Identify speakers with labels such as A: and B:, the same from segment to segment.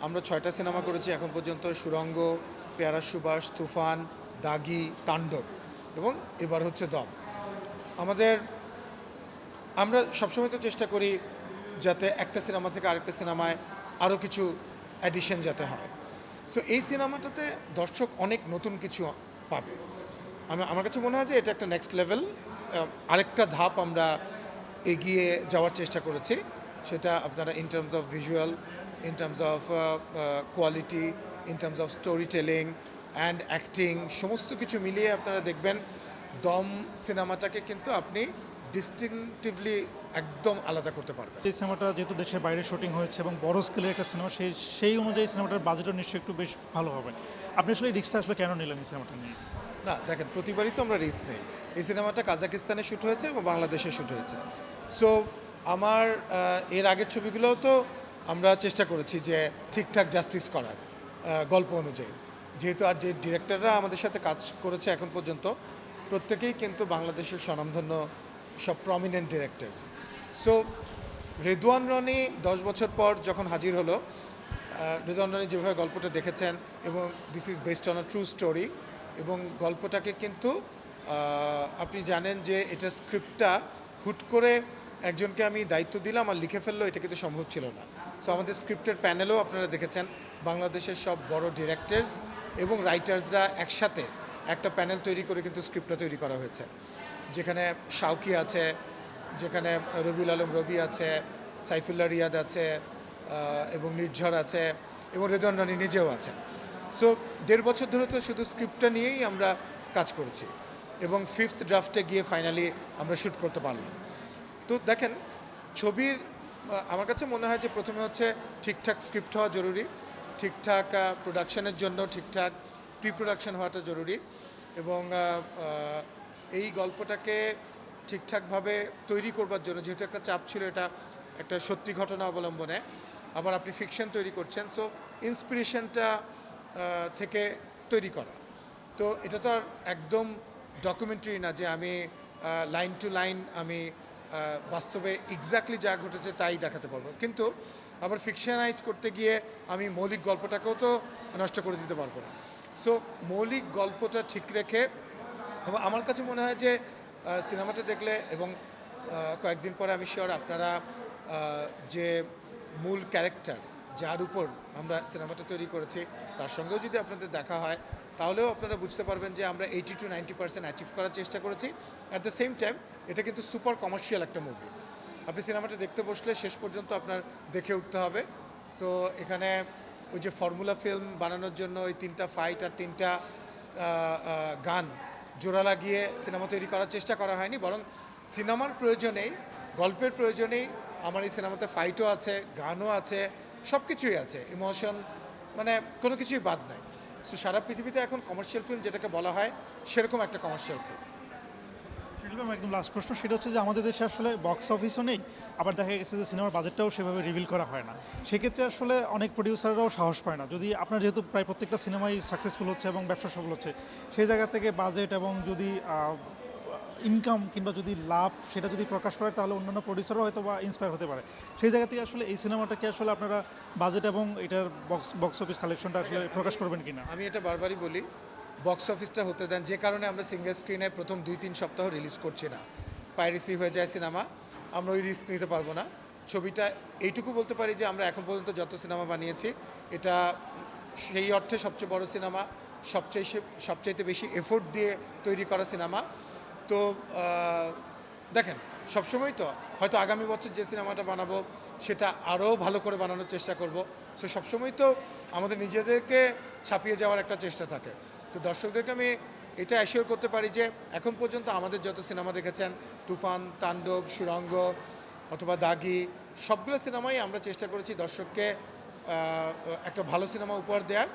A: আমরা ৬টা সিনেমা করেছি এখন পর্যন্ত। সুড়ঙ্গ, পেয়ারা সুবাস, তুফান, দাগি, তাণ্ডব এবং এবার হচ্ছে দম। আমাদের আমরা সবসময় তো চেষ্টা করি যাতে একটা সিনেমা থেকে আরেকটা সিনেমায় আরও কিছু অ্যাডিশন যাতে হয়। সো এই সিনেমাটাতে দর্শক অনেক নতুন কিছু পাবে। আমার কাছে মনে হয় যে এটা একটা নেক্সট লেভেল, আরেকটা ধাপ আমরা এগিয়ে যাওয়ার চেষ্টা করেছি। সেটা আপনারা in terms of visual, in terms of quality, in terms of story telling and acting, সমস্ত কিছু মিলিয়ে আপনারা দেখবেন দম সিনেমাটাকে কিন্তু আপনি ডিস্টিংটিভলি একদম আলাদা করতে পারবেন।
B: এই সিনেমাটা যেহেতু দেশের বাইরে শুটিং হয়েছে এবং বড় স্কেলের একটা সিনেমা, সেই অনুযায়ী সিনেমাটার বাজেটও নিশ্চয়ই একটু বেশ ভালো হবে। আপনি আসলে এই রিস্কটা আসলে কেন নিলেন এই সিনেমাটা নিয়ে?
A: না দেখেন, প্রতিবারই তো আমরা রিস্ক নেই। এই সিনেমাটা কাজাকিস্তানে শ্যুট হয়েছে এবং বাংলাদেশে শ্যুট হয়েছে। সো আমার এর আগের ছবিগুলোও তো আমরা চেষ্টা করেছি যে ঠিকঠাক জাস্টিস করার গল্প অনুযায়ী। যেহেতু আর যে ডিরেক্টররা আমাদের সাথে কাজ করেছে এখন পর্যন্ত প্রত্যেকেই কিন্তু বাংলাদেশের স্বনামধন্য সব prominent directors. So Redoan Rony 10 বছর পর যখন হাজির হলো, রেদওয়ান রনি যেভাবে গল্পটা দেখেছেন এবং this is based on a true story, এবং গল্পটাকে কিন্তু আপনি জানেন যে এটার স্ক্রিপ্টটা হুট করে একজনকে আমি দায়িত্ব দিলাম আর লিখে ফেললো, এটা কিন্তু সম্ভব ছিল না। সো আমাদের স্ক্রিপ্টের প্যানেলেও আপনারা দেখেছেন বাংলাদেশের সব বড় ডিরেক্টরস এবং রাইটার্সরা একসাথে একটা প্যানেল তৈরি করে কিন্তু স্ক্রিপ্টটা তৈরি করা হয়েছে, যেখানে শাওকি আছে, যেখানে রবিউল আলম রবি আছে, সাইফুল্লাহ রিয়াদ আছে, এবং নির্ঝর আছে, এবং রেদওয়ান রনি নিজেও আছেন। সো 1.5 বছর ধরে তো শুধু স্ক্রিপ্টটা নিয়েই আমরা কাজ করেছি এবং 5th ড্রাফটে গিয়ে ফাইনালি আমরা শ্যুট করতে পারলাম। তো দেখেন, ছবির আমার কাছে মনে হয় যে প্রথমে হচ্ছে ঠিকঠাক স্ক্রিপ্ট হওয়া জরুরি, ঠিকঠাক প্রোডাকশনের জন্য ঠিকঠাক প্রি প্রোডাকশন হওয়াটা জরুরি, এবং এই গল্পটাকে ঠিকঠাকভাবে তৈরি করবার জন্য, যেহেতু একটা চাপ ছিল, এটা একটা সত্যি ঘটনা অবলম্বনে, আবার আপনি ফিকশন তৈরি করছেন, সো ইন্সপিরেশনটা থেকে তৈরি করা। তো এটা তো আর একদম ডকুমেন্টারি না যে আমি লাইন টু লাইন আমি বাস্তবে এক্স্যাক্টলি যা ঘটেছে তাই দেখাতে পারবো, কিন্তু আবার ফিকশনাইজ করতে গিয়ে আমি মৌলিক গল্পটাকেও তো নষ্ট করে দিতে পারবো না। সো মৌলিক গল্পটা ঠিক রেখে, এবং আমার কাছে মনে হয় যে সিনেমাটা দেখলে, এবং কয়েকদিন পরে আমি শিওর আপনারা যে মূল ক্যারেক্টার যার উপর আমরা সিনেমাটা তৈরি করেছি তার সঙ্গেও যদি আপনাদের দেখা হয়, তাহলেও আপনারা বুঝতে পারবেন যে আমরা 80-90% অ্যাচিভ করার চেষ্টা করেছি। অ্যাট দ্য সেম টাইম এটা কিন্তু সুপার কমার্শিয়াল একটা মুভি। আপনি সিনেমাটা দেখতে বসলে শেষ পর্যন্ত আপনার দেখে উঠতে হবে। সো এখানে ওই যে ফর্মুলা ফিল্ম বানানোর জন্য ওই 3টা ফাইট আর 3টা গান জোড়া লাগিয়ে সিনেমা তৈরি করার চেষ্টা করা হয়নি, বরং সিনেমার প্রয়োজনেই, গল্পের প্রয়োজনেই আমার এই সিনেমাতে ফাইটও আছে, গানও আছে, সব কিছুই আছে, ইমোশন, মানে কোনো কিছুই বাদ নাই। সো সারা পৃথিবীতে এখন কমার্শিয়াল ফিল্ম যেটাকে বলা হয় সেরকম একটা কমার্শিয়াল ফিল্ম।
B: একদম লাস্ট প্রশ্ন, সেটা হচ্ছে যে আমাদের দেশে আসলে বক্স অফিসও নেই, আবার দেখা গেছে যে সিনেমার বাজেটটাও সেভাবে রিভিল করা হয় না। সেক্ষেত্রে আসলে অনেক প্রডিউসাররাও সাহস পায় না। যদি আপনার যেহেতু প্রায় প্রত্যেকটা সিনেমাই সাকসেসফুল হচ্ছে এবং ব্যবসা সফল হচ্ছে, সেই জায়গা থেকে বাজেট এবং যদি ইনকাম কিংবা যদি লাভ সেটা যদি প্রকাশ করে, তাহলে অন্যান্য প্রডিউসারও হয়তো বা ইন্সপায়ার হতে পারে। সেই জায়গা থেকে আসলে এই সিনেমাটাকে আসলে আপনারা বাজেট এবং এটার বক্স অফিস কালেকশনটা আসলে প্রকাশ করবেন কিনা?
A: আমি এটা বারবারই বলি, বক্স অফিসটা হতে দেন। যে কারণে আমরা সিঙ্গেল স্ক্রিনে প্রথম 2-3 সপ্তাহ রিলিজ করছি না, পাইরেসি হয়ে যায় সিনেমা, আমরা ওই রিস্ক নিতে পারবো না। ছবিটা এইটুকু বলতে পারি যে আমরা এখন পর্যন্ত যত সিনেমা বানিয়েছি, এটা সেই অর্থে সবচেয়ে বড় সিনেমা, সবচাইতে বেশি এফোর্ট দিয়ে তৈরি করা সিনেমা। তো দেখেন, সবসময় তো হয়তো আগামী বছর যে সিনেমাটা বানাবো সেটা আরও ভালো করে বানানোর চেষ্টা করব। সো সবসময় তো আমাদের নিজেদেরকে ছাপিয়ে যাওয়ার একটা চেষ্টা থাকে। তো দর্শকদেরকে আমি এটা অ্যাসিওর করতে পারি যে এখন পর্যন্ত আমাদের যত সিনেমা দেখেছেন, তুফান, তাণ্ডব, সুড়ঙ্গ অথবা দাগি, সবগুলো সিনেমাই আমরা চেষ্টা করেছি দর্শককে একটা ভালো সিনেমা উপহার দেওয়ার,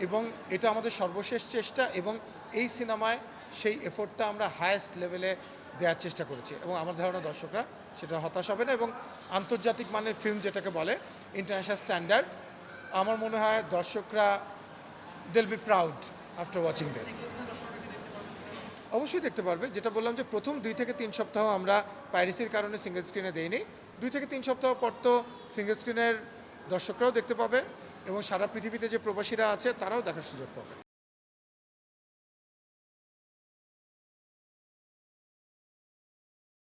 A: এবং এটা আমাদের সর্বশেষ চেষ্টা, এবং এই সিনেমায় সেই এফোর্টটা আমরা হায়েস্ট লেভেলে দেওয়ার চেষ্টা করেছি, এবং আমার ধারণা দর্শকরা সেটা হতাশ হবে না, এবং আন্তর্জাতিক মানের ফিল্ম যেটাকে বলে ইন্টারন্যাশনাল স্ট্যান্ডার্ড, আমার মনে হয় দর্শকরা they'll be proud after watching this. অবশ্যই দেখতে পারবে। যেটা বললাম যে প্রথম 2 থেকে 3 সপ্তাহ আমরা পাইরেসির কারণে সিঙ্গেল স্ক্রিনে দেইনি। 2 থেকে 3 সপ্তাহ পর তো সিঙ্গেল স্ক্রিনের দর্শকরাও দেখতে পাবে, এবং সারা পৃথিবীতে যে প্রবাসীরা আছে তারাও দেখার সুযোগ পাবে।